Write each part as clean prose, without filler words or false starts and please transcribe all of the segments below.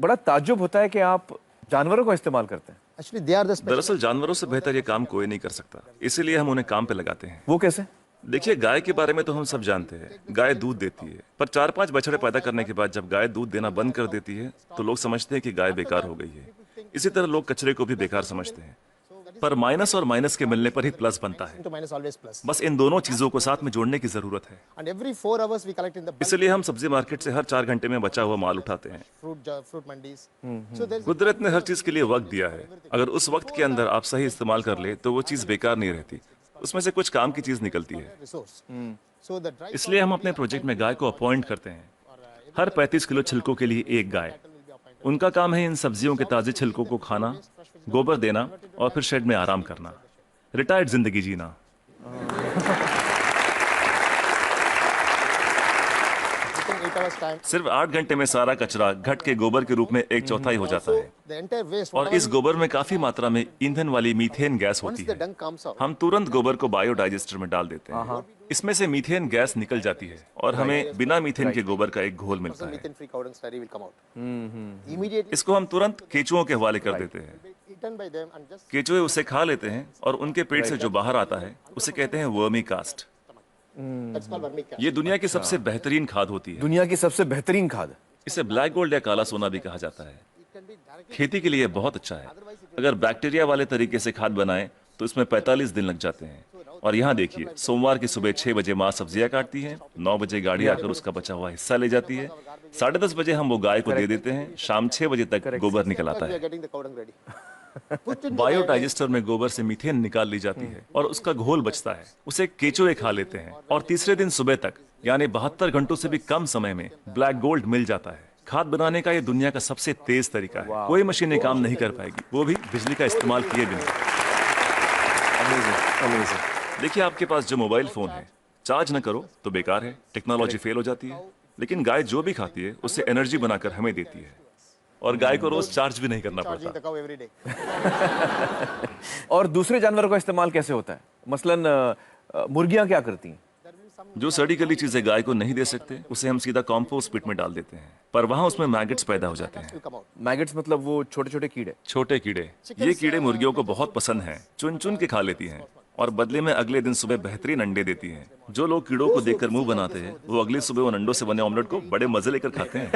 बड़ा ताज्जुब होता है कि आप जानवरों का इस्तेमाल करते हैं। Actually, they are the special. दरअसल जानवरों से बेहतर ये काम कोई नहीं कर सकता, इसीलिए हम उन्हें काम पे लगाते हैं। वो कैसे? देखिए, गाय के बारे में तो हम सब जानते हैं, गाय दूध देती है, पर 4-5 बछड़े पैदा करने के बाद जब गाय दूध देना बंद कर देती है तो लोग समझते हैं कि गाय बेकार हो गई है। इसी तरह लोग कचरे को भी बेकार समझते हैं, पर माइनस और माइनस के मिलने पर ही प्लस बनता है। To minus always plus. बस इन दोनों चीजों को साथ में जोड़ने की जरूरत है। And every 4 hours we collect in the bulk इसलिए हम सब्जी मार्केट से हर 4 घंटे में बचा हुआ माल उठाते हैं। fruit mandis. So there's कुदरत ने हर चीज के लिए वक्त दिया है, अगर उस वक्त के अंदर आप सही इस्तेमाल कर ले तो वो चीज बेकार नहीं रहती, उसमें से कुछ काम की चीज निकलती है। resource. So the dry इसलिए हम अपने प्रोजेक्ट में गाय को अपॉइंट करते हैं, हर 35 किलो छिलकों के लिए एक गाय। उनका काम है इन सब्जियों के ताजे छिलकों को खाना, गोबर देना और फिर शेड में आराम करना, रिटायर्ड जिंदगी जीना। within 8 hours time. सिर्फ 8 घंटे में सारा कचरा घट के गोबर के रूप में 1/4 हो जाता है, The entire waste. और इस गोबर में काफी मात्रा में ईंधन वाली मीथेन गैस Once होती the है। dung comes out, हम तुरंत गोबर को बायोडाइजेस्टर में डाल देते हैं, इसमें से मीथेन गैस निकल जाती है और हमें बिना मीथेन के गोबर का एक घोल मिलता है। methane free cow dung slurry will come out. Immediately इसको हम तुरंत केचुओं के हवाले कर देते हैं। eaten by them and just केचुए उसे खा लेते हैं और उनके पेट से जो बाहर आता है उसे कहते हैं vermi cast. that's called vermicast. ये दुनिया की सबसे बेहतरीन खाद होती है। दुनिया की सबसे बेहतरीन खाद। इसे ब्लैक गोल्ड या काला सोना भी कहा जाता है। खेती के लिए बहुत अच्छा है। अगर बैक्टीरिया वाले तरीके से खाद बनाएं तो इसमें 45 दिन लग जाते हैं। और यहाँ देखिए, सोमवार की सुबह 6 बजे माँ सब्जियां काटती है, 9 बजे गाड़ी आकर उसका बचा हुआ हिस्सा ले जाती है, 10:30 बजे हम वो गाय को दे देते हैं, शाम 6 बजे तक गोबर निकल आता We are है। getting the cow dung ready. Put in biodigester में गोबर से मीथेन निकाल ली जाती है और उसका घोल बचता है, उसे केचुए खा लेते हैं और तीसरे दिन सुबह तक यानी 72 घंटों से भी कम समय में ब्लैक गोल्ड मिल जाता है। खाद बनाने का ये दुनिया का सबसे तेज तरीका है। कोई मशीनें काम नहीं कर पाएगी, वो भी बिजली का इस्तेमाल किए बिना। देखिए, आपके पास जो मोबाइल फोन है, चार्ज न करो तो बेकार है, टेक्नोलॉजी फेल हो जाती है, लेकिन गाय जो भी खाती है उससे एनर्जी बनाकर हमें देती है और गाय को रोज चार्ज भी नहीं करना charging पड़ता। the cow every day. और दूसरे जानवरों का इस्तेमाल कैसे होता है? मसलन मुर्गियां क्या करती हैं? जो सड़ी गली चीजें गाय को नहीं दे सकते उसे हम सीधा कॉम्पोस्ट पिट में डाल देते हैं, पर वहां उसमें मैगेट्स पैदा हो जाते हैं। Will come out. मैगेट्स मतलब वो छोटे छोटे कीड़े। छोटे कीड़े, ये कीड़े मुर्गियों को बहुत पसंद हैं, चुन चुन के खा लेती हैं और बदले में अगले दिन सुबह बेहतरीन अंडे देती हैं। जो लोग कीड़ों को देखकर मुंह बनाते हैं वो अगली सुबह उन अंडों से बने ऑमलेट को बड़े मजे लेकर खाते हैं।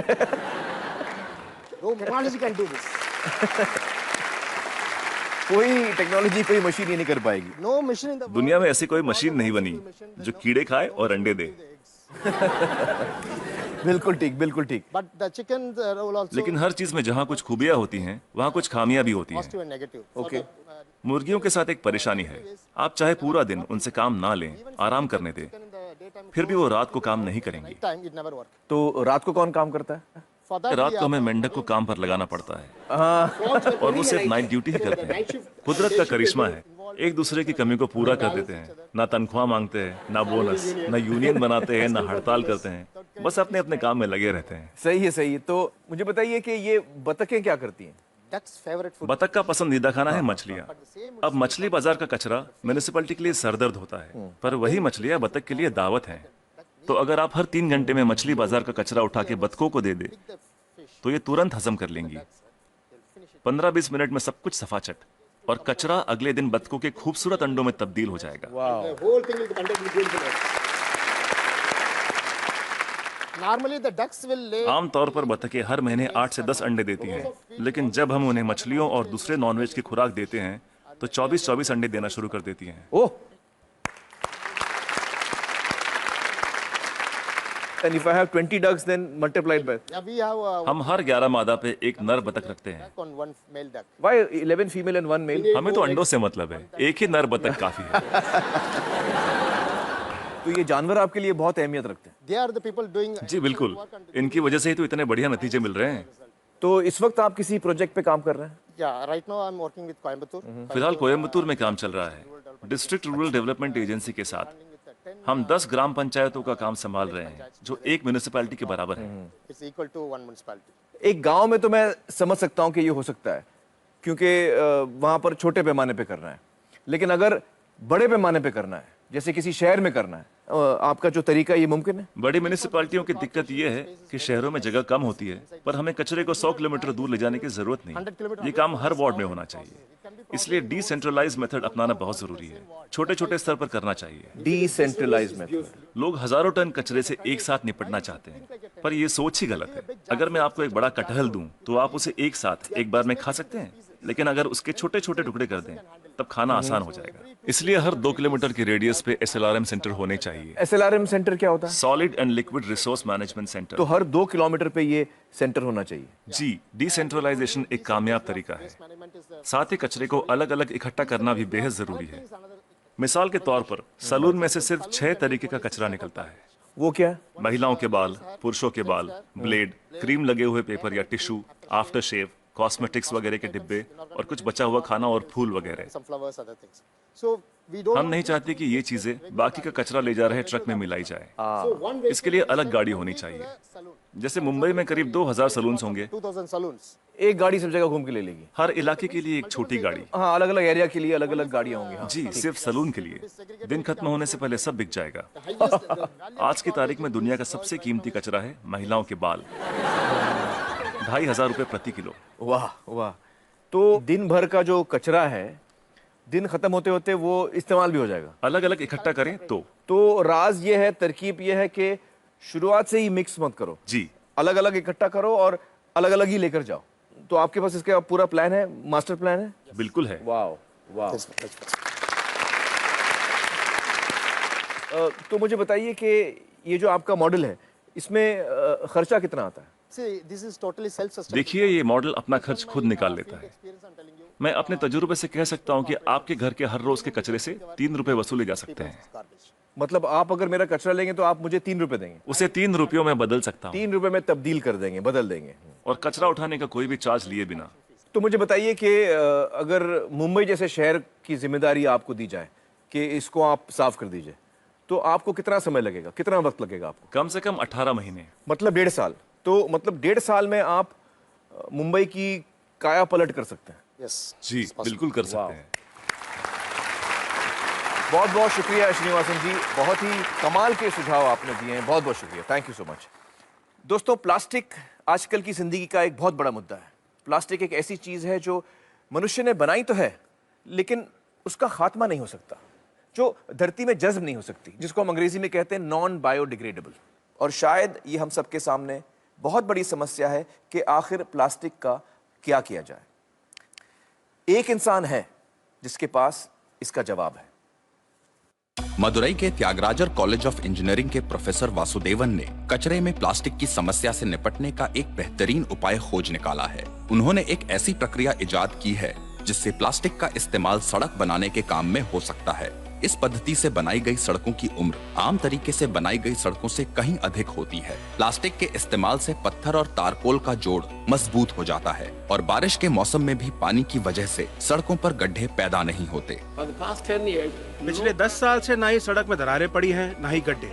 No technology can do this. कोई टेक्नोलॉजी, कोई मशीन ये नहीं कर पाएगी। No machine in the world. दुनिया में ऐसी कोई मशीन नहीं बनी जो कीड़े खाए और अंडे दे। बिल्कुल ठीक, बिल्कुल ठीक। But the chicken role also लेकिन हर चीज में जहाँ कुछ खूबियां होती हैं वहाँ कुछ खामियां भी होती हैं। positive and negative. ओके। मुर्गियों के साथ एक परेशानी है, आप चाहे पूरा दिन उनसे काम ना लें, आराम करने दें, In the daytime, फिर भी वो रात को काम नहीं करेंगी। time it never work. तो रात को कौन काम करता है? For that रात we को हमें मेंढक को काम पर लगाना पड़ता है और वो सिर्फ नाइट ड्यूटी ही करते हैं। कुदरत का करिश्मा है, एक दूसरे की कमी को पूरा कर देते हैं। ना तनख्वाह मांगते हैं, ना बोनस, ना यूनियन बनाते हैं, ना हड़ताल करते हैं, बस अपने अपने काम में लगे रहते हैं। सही है, सही है। तो मुझे बताइए कि ये बतखें क्या करती हैं? duck's favorite food. बतख का पसंदीदा खाना है मछलियाँ। अब मछली बाजार का कचरा म्यूनिसिपैलिटी के लिए सरदर्द होता है, पर वही मछलियाँ बतख के लिए दावत हैं। तो अगर आप हर 3 घंटे में मछली बाजार का कचरा उठा के बतखों को दे दे तो ये तुरंत हजम कर लेंगी। 15-20 मिनट में सब कुछ सफाचट, और कचरा अगले दिन बतखों के खूबसूरत अंडों में तब्दील हो जाएगा। The whole thing will be conducted with beautiful eggs. Normally the ducks will lay आमतौर पर बतखें हर महीने 8 से 10 अंडे देती हैं, लेकिन जब हम उन्हें मछलियों और दूसरे नॉनवेज की खुराक देते हैं तो 24-24 अंडे देना शुरू कर देती हैं। ओह, and if I have 20 ducks, then multiplied by yeah, we have हम हर 11 मादा पे एक नर बतख रखते हैं। duck on one male duck. why 11 female and 1 male? हमें तो अंडों से मतलब है, एक ही नर बतख काफी है। तो ये जानवर आपके लिए बहुत अहमियत रखते हैं। They are the people doing जी बिल्कुल, इनकी वजह से ही तो इतने बढ़िया नतीजे मिल रहे हैं। तो इस वक्त आप किसी प्रोजेक्ट पे काम कर रहे हैं? yeah, right now I'm working with Coimbatore. फिलहाल कोयम्बतूर में काम चल रहा है, डिस्ट्रिक्ट रूरल डेवलपमेंट एजेंसी के साथ। हम 10 ग्राम पंचायतों का काम संभाल रहे हैं जो एक म्यूनिसिपैलिटी के बराबर है। It's equal to one municipality. एक गांव में तो मैं समझ सकता हूं कि ये हो सकता है, क्योंकि वहां पर छोटे पैमाने पे करना है। लेकिन अगर बड़े पैमाने पे करना है, जैसे किसी शहर में करना है, आपका जो तरीका ये मुमकिन है? बड़ी म्यूनिसिपैलिटियों की दिक्कत यह है कि शहरों में जगह कम होती है, पर हमें कचरे को 100 किलोमीटर दूर ले जाने की जरूरत नहीं। ये काम हर वार्ड में होना चाहिए। इसलिए डिसेंट्रलाइज मेथड अपनाना बहुत जरूरी है। छोटे छोटे स्तर पर करना चाहिए। Decentralise method. लोग हजारों टन कचरे से एक साथ निपटना चाहते हैं, पर ये सोच ही गलत है। अगर मैं आपको एक बड़ा कटहल दूं, तो आप उसे एक साथ एक बार में खा सकते हैं, लेकिन अगर उसके छोटे छोटे टुकड़े कर दें, तब खाना आसान हो जाएगा। इसलिए हर 2 किलोमीटर के रेडियस पे SLRM सेंटर होने चाहिए। SLRM सेंटर क्या होता है? Solid and liquid resource management centre. तो हर 2 किलोमीटर पे ये सेंटर होना चाहिए। जी, डिसेंट्रलाइजेशन एक कामयाब तरीका है। साथ ही कचरे को अलग अलग इकट्ठा करना भी बेहद जरूरी है। मिसाल के तौर पर सलून में से सिर्फ 6 तरीके का कचरा निकलता है। वो क्या है? महिलाओं के बाल, पुरुषों के बाल, ब्लेड, क्रीम लगे हुए पेपर या टिश्यू, आफ्टर शेव, कॉस्मेटिक्स वगैरह के डिब्बे और कुछ बचा हुआ खाना और फूल वगैरह। some flowers, other things. So we don't. हम नहीं चाहते कि ये चीजें बाकी का कचरा ले जा रहे ट्रक में मिलाई जाए। So one way इसके लिए अलग गाड़ी होनी चाहिए। saloon. जैसे मुंबई में करीब 2000 सलून्स होंगे। 2000 saloons. एक गाड़ी सब जगह घूम के ले लेगी। हर इलाके के लिए एक छोटी गाड़ी। हाँ, अलग अलग एरिया के लिए अलग अलग गाड़ियां होंगी। हाँ। जी, सिर्फ सलून के लिए। दिन खत्म होने से पहले सब बिक जाएगा। आज की तारीख में दुनिया का सबसे कीमती कचरा है महिलाओं के बाल। 2500 रुपए प्रति किलो। वाह वाह। तो दिन भर का जो कचरा है, दिन खत्म होते होते वो इस्तेमाल भी हो जाएगा। अलग अलग इकट्ठा करें तो राज ये है, तरकीब ये है कि शुरुआत से ही मिक्स मत करो। जी, अलग अलग इकट्ठा करो और अलग अलग ही लेकर जाओ। तो आपके पास इसका पूरा प्लान है, मास्टर प्लान है? बिल्कुल है। वाह वाह। That's तो मुझे बताइए कि ये जो आपका मॉडल है, इसमें खर्चा कितना आता है? See, this is totally self-sustainable. देखिए, ये मॉडल अपना खर्च खुद निकाल लेता है। Experience, I'm telling you. मैं अपने तजुर्बे से कह सकता हूँ कि आपके घर के हर रोज के कचरे से 3 रुपए वसूले जा सकते हैं। Garbage. मतलब आप अगर मेरा कचरा लेंगे तो आप मुझे 3 रुपए देंगे? उसे 3 रुपयों में बदल सकता हूँ 3 रुपए में तब्दील कर देंगे, बदल देंगे। और कचरा उठाने का कोई भी चार्ज लिए बिना। तो मुझे बताइए कि अगर मुंबई जैसे शहर की जिम्मेदारी आपको दी जाए कि इसको आप साफ कर दीजिए, तो आपको कितना समय लगेगा, कितना वक्त लगेगा आपको? कम से कम 18 महीने। मतलब 1.5 साल। तो मतलब 1.5 साल में आप मुंबई की काया पलट कर सकते हैं। Yes. जी, बिल्कुल कर सकते हैं। बहुत बहुत शुक्रिया श्रीनिवासन जी, बहुत ही कमाल के सुझाव आपने दिए हैं। बहुत बहुत शुक्रिया, थैंक यू सो मच। दोस्तों, प्लास्टिक आजकल की जिंदगी का एक बहुत बड़ा मुद्दा है। प्लास्टिक एक ऐसी चीज है जो मनुष्य ने बनाई तो है, लेकिन उसका खात्मा नहीं हो सकता, जो धरती में जज्ब नहीं हो सकती, जिसको हम अंग्रेजी में कहते हैं नॉन बायोडिग्रेडेबल। और शायद ये हम सबके सामने बहुत बड़ी समस्या है कि आखिर प्लास्टिक का क्या किया जाए। एक इंसान है जिसके पास इसका जवाब है। मदुरई के त्यागराजर कॉलेज ऑफ इंजीनियरिंग के प्रोफेसर वासुदेवन ने कचरे में प्लास्टिक की समस्या से निपटने का एक बेहतरीन उपाय खोज निकाला है। उन्होंने एक ऐसी प्रक्रिया इजाद की है जिससे प्लास्टिक का इस्तेमाल सड़क बनाने के काम में हो सकता है। इस पद्धति से बनाई गई सड़कों की उम्र आम तरीके से बनाई गई सड़कों से कहीं अधिक होती है। प्लास्टिक के इस्तेमाल से पत्थर और तारकोल का जोड़ मजबूत हो जाता है और बारिश के मौसम में भी पानी की वजह से सड़कों पर गड्ढे पैदा नहीं होते। पिछले 10 साल से ना ही सड़क में दरारें पड़ी हैं, ना ही गड्ढे।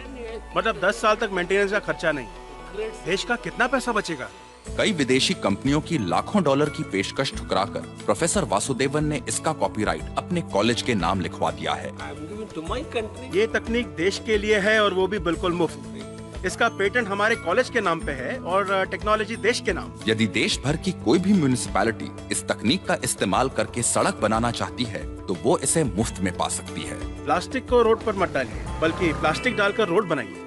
मतलब 10 साल तक मेंटेनेंस का खर्चा नहीं। देश का कितना पैसा बचेगा? कई विदेशी कंपनियों की लाखों डॉलर की पेशकश ठुकराकर प्रोफेसर वासुदेवन ने इसका कॉपीराइट अपने कॉलेज के नाम लिखवा दिया है। ये तकनीक देश के लिए है और वो भी बिल्कुल मुफ्त। इसका पेटेंट हमारे कॉलेज के नाम पे है और टेक्नोलॉजी देश के नाम। यदि देश भर की कोई भी म्युनिसिपैलिटी इस तकनीक का इस्तेमाल करके सड़क बनाना चाहती है तो वो इसे मुफ्त में पा सकती है। प्लास्टिक को रोड पर मत डालिए, बल्कि प्लास्टिक डालकर रोड बनाइए।